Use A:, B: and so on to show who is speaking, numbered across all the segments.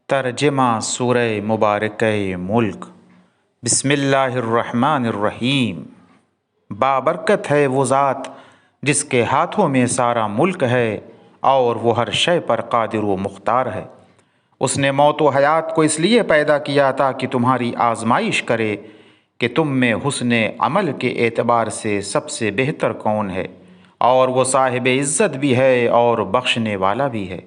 A: ترجمہ سورہ مبارکہ ملک۔ بسم اللہ الرحمن الرحیم۔ بابرکت ہے وہ ذات جس کے ہاتھوں میں سارا ملک ہے اور وہ ہر شے پر قادر و مختار ہے۔ اس نے موت و حیات کو اس لیے پیدا کیا تاکہ تمہاری آزمائش کرے کہ تم میں حسن عمل کے اعتبار سے سب سے بہتر کون ہے، اور وہ صاحب عزت بھی ہے اور بخشنے والا بھی ہے۔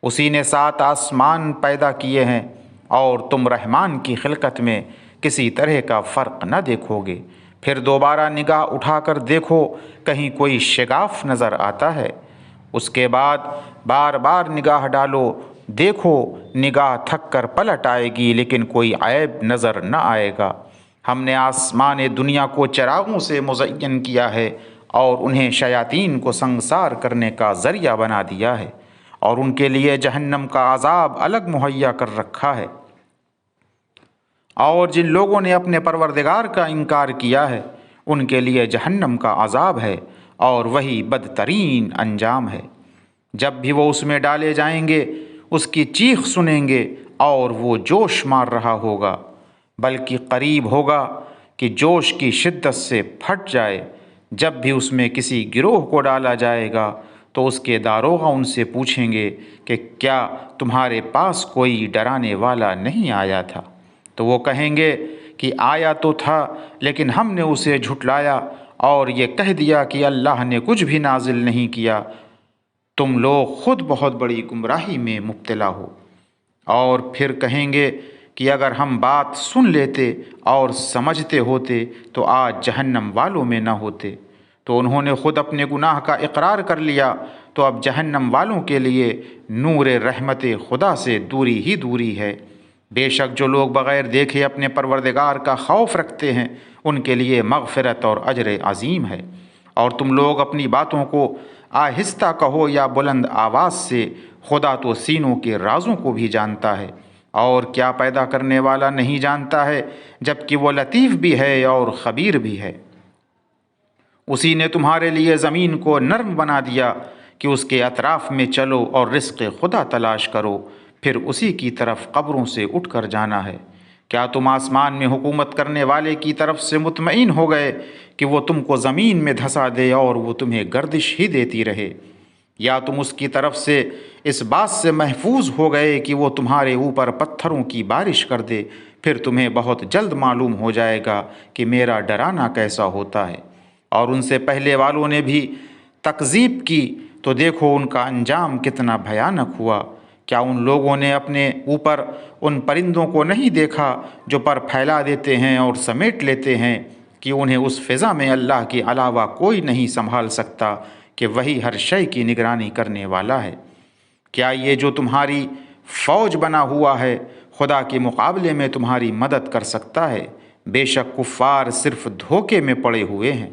A: اسی نے 7 آسمان پیدا کیے ہیں اور تم رحمان کی خلقت میں کسی طرح کا فرق نہ دیکھو گے۔ پھر دوبارہ نگاہ اٹھا کر دیکھو کہیں کوئی شگاف نظر آتا ہے۔ اس کے بعد بار بار نگاہ ڈالو، دیکھو نگاہ تھک کر پلٹ آئے گی لیکن کوئی عیب نظر نہ آئے گا۔ ہم نے آسمان دنیا کو چراغوں سے مزین کیا ہے اور انہیں شیاطین کو سنگسار کرنے کا ذریعہ بنا دیا ہے، اور ان کے لیے جہنم کا عذاب الگ مہیا کر رکھا ہے۔ اور جن لوگوں نے اپنے پروردگار کا انکار کیا ہے ان کے لیے جہنم کا عذاب ہے اور وہی بدترین انجام ہے۔ جب بھی وہ اس میں ڈالے جائیں گے اس کی چیخ سنیں گے اور وہ جوش مار رہا ہوگا، بلکہ قریب ہوگا کہ جوش کی شدت سے پھٹ جائے۔ جب بھی اس میں کسی گروہ کو ڈالا جائے گا تو اس کے داروغہ ان سے پوچھیں گے کہ کیا تمہارے پاس کوئی ڈرانے والا نہیں آیا تھا؟ تو وہ کہیں گے کہ آیا تو تھا لیکن ہم نے اسے جھٹلایا اور یہ کہہ دیا کہ اللہ نے کچھ بھی نازل نہیں کیا۔ تم لوگ خود بہت بڑی گمراہی میں مبتلا ہو۔ اور پھر کہیں گے کہ اگر ہم بات سن لیتے اور سمجھتے ہوتے تو آج جہنم والوں میں نہ ہوتے۔ تو انہوں نے خود اپنے گناہ کا اقرار کر لیا، تو اب جہنم والوں کے لیے نور رحمت خدا سے دوری ہی دوری ہے۔ بے شک جو لوگ بغیر دیکھے اپنے پروردگار کا خوف رکھتے ہیں ان کے لیے مغفرت اور اجر عظیم ہے۔ اور تم لوگ اپنی باتوں کو آہستہ کہو یا بلند آواز سے، خدا تو سینوں کے رازوں کو بھی جانتا ہے، اور کیا پیدا کرنے والا نہیں جانتا ہے، جبکہ وہ لطیف بھی ہے اور خبیر بھی ہے۔ اسی نے تمہارے لیے زمین کو نرم بنا دیا کہ اس کے اطراف میں چلو اور رزق خدا تلاش کرو، پھر اسی کی طرف قبروں سے اٹھ کر جانا ہے۔ کیا تم آسمان میں حکومت کرنے والے کی طرف سے مطمئن ہو گئے کہ وہ تم کو زمین میں دھسا دے اور وہ تمہیں گردش ہی دیتی رہے؟ یا تم اس کی طرف سے اس بات سے محفوظ ہو گئے کہ وہ تمہارے اوپر پتھروں کی بارش کر دے؟ پھر تمہیں بہت جلد معلوم ہو جائے گا کہ میرا ڈرانا کیسا ہوتا ہے۔ اور ان سے پہلے والوں نے بھی تکذیب کی تو دیکھو ان کا انجام کتنا بھیانک ہوا۔ کیا ان لوگوں نے اپنے اوپر ان پرندوں کو نہیں دیکھا جو پر پھیلا دیتے ہیں اور سمیٹ لیتے ہیں کہ انہیں اس فضا میں اللہ کے علاوہ کوئی نہیں سنبھال سکتا کہ وہی ہر شے کی نگرانی کرنے والا ہے؟ کیا یہ جو تمہاری فوج بنا ہوا ہے خدا کے مقابلے میں تمہاری مدد کر سکتا ہے؟ بے شک کفار صرف دھوکے میں پڑے ہوئے ہیں۔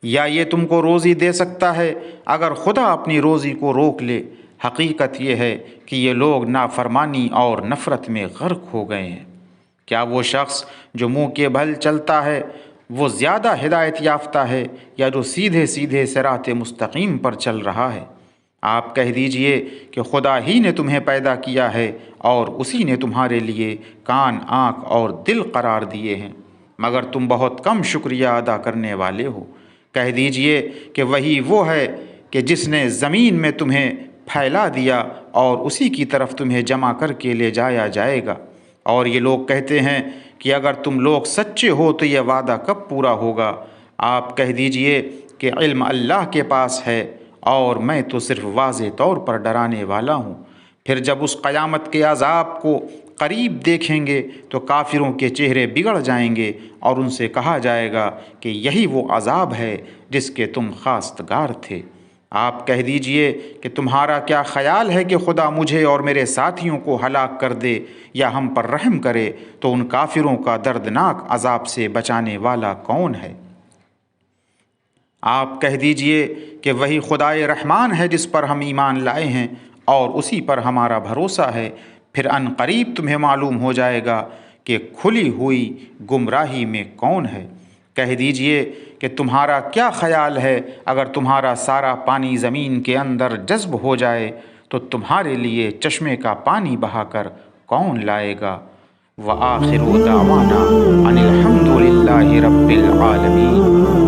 A: یا یہ تم کو روزی دے سکتا ہے اگر خدا اپنی روزی کو روک لے؟ حقیقت یہ ہے کہ یہ لوگ نافرمانی اور نفرت میں غرق ہو گئے ہیں۔ کیا وہ شخص جو منہ کے بھل چلتا ہے وہ زیادہ ہدایت یافتہ ہے یا جو سیدھے سیدھے صراط مستقیم پر چل رہا ہے؟ آپ کہہ دیجئے کہ خدا ہی نے تمہیں پیدا کیا ہے اور اسی نے تمہارے لیے کان، آنکھ اور دل قرار دیے ہیں، مگر تم بہت کم شکریہ ادا کرنے والے ہو۔ کہہ دیجئے کہ وہی وہ ہے کہ جس نے زمین میں تمہیں پھیلا دیا اور اسی کی طرف تمہیں جمع کر کے لے جایا جائے گا۔ اور یہ لوگ کہتے ہیں کہ اگر تم لوگ سچے ہو تو یہ وعدہ کب پورا ہوگا؟ آپ کہہ دیجئے کہ علم اللہ کے پاس ہے اور میں تو صرف واضح طور پر ڈرانے والا ہوں۔ پھر جب اس قیامت کے عذاب کو قریب دیکھیں گے تو کافروں کے چہرے بگڑ جائیں گے اور ان سے کہا جائے گا کہ یہی وہ عذاب ہے جس کے تم خواستگار تھے۔ آپ کہہ دیجئے کہ تمہارا کیا خیال ہے کہ خدا مجھے اور میرے ساتھیوں کو ہلاک کر دے یا ہم پر رحم کرے تو ان کافروں کا دردناک عذاب سے بچانے والا کون ہے؟ آپ کہہ دیجئے کہ وہی خدائے رحمان ہے جس پر ہم ایمان لائے ہیں اور اسی پر ہمارا بھروسہ ہے۔ پھر ان قریب تمہیں معلوم ہو جائے گا کہ کھلی ہوئی گمراہی میں کون ہے۔ کہہ دیجئے کہ تمہارا کیا خیال ہے اگر تمہارا سارا پانی زمین کے اندر جذب ہو جائے تو تمہارے لیے چشمے کا پانی بہا کر کون لائے گا؟ وآخر دعوانا ان الحمد للہ رب العالمین۔